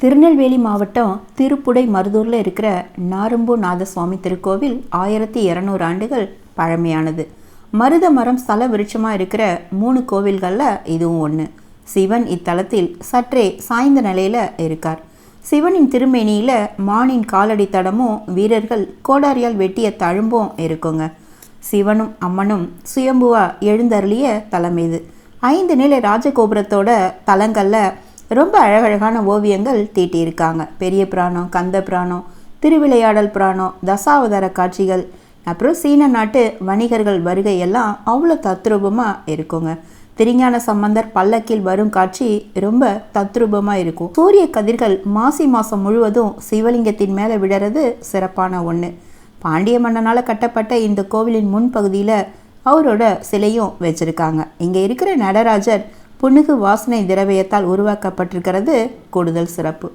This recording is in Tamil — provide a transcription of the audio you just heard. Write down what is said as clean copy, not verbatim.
திருநெல்வேலி மாவட்டம் திருப்புடை மருதூரில் இருக்கிற நாரும்பூநாத சுவாமி திருக்கோவில் 1200 ஆண்டுகள் பழமையானது. மருத மரம் ஸ்தல விருட்சமாக இருக்கிற 3 கோவில்களில் இதுவும் ஒன்று. சிவன் இத்தலத்தில் சற்றே சாய்ந்த நிலையில் இருக்கார். சிவனின் திருமேனியில் மானின் காலடி தடமும் வீரர்கள் கோடாரியால் வெட்டிய தழும்பும் இருக்குங்க. சிவனும் அம்மனும் சுயம்புவா எழுந்தருளிய தலம் இது. 5 நிலை ராஜகோபுரத்தோட தலங்களில் ரொம்ப அழகழகான ஓவியங்கள் தீட்டியிருக்காங்க. பெரிய புராணம், கந்த புராணம், திருவிளையாடல் புராணம், தசாவதார காட்சிகள், அப்புறம் சீன நாட்டு வணிகர்கள் வருகை எல்லாம் அவ்வளோ தத்ரூபமாக இருக்குங்க. திருஞான சம்பந்தர் பல்லக்கில் வரும் காட்சி ரொம்ப தத்ரூபமாக இருக்கும். சூரிய கதிர்கள் மாசி மாதம் முழுவதும் சிவலிங்கத்தின் மேலே விடுறது சிறப்பான ஒன்று. பாண்டிய மன்னனால் கட்டப்பட்ட இந்த கோவிலின் முன்பகுதியில் அவரோட சிலையும் வச்சுருக்காங்க. இங்கே இருக்கிற நடராஜர் புனுகு வாசனை திரவியத்தால் உருவாக்கப்பட்டிருக்கிறது கூடுதல் சிறப்பு.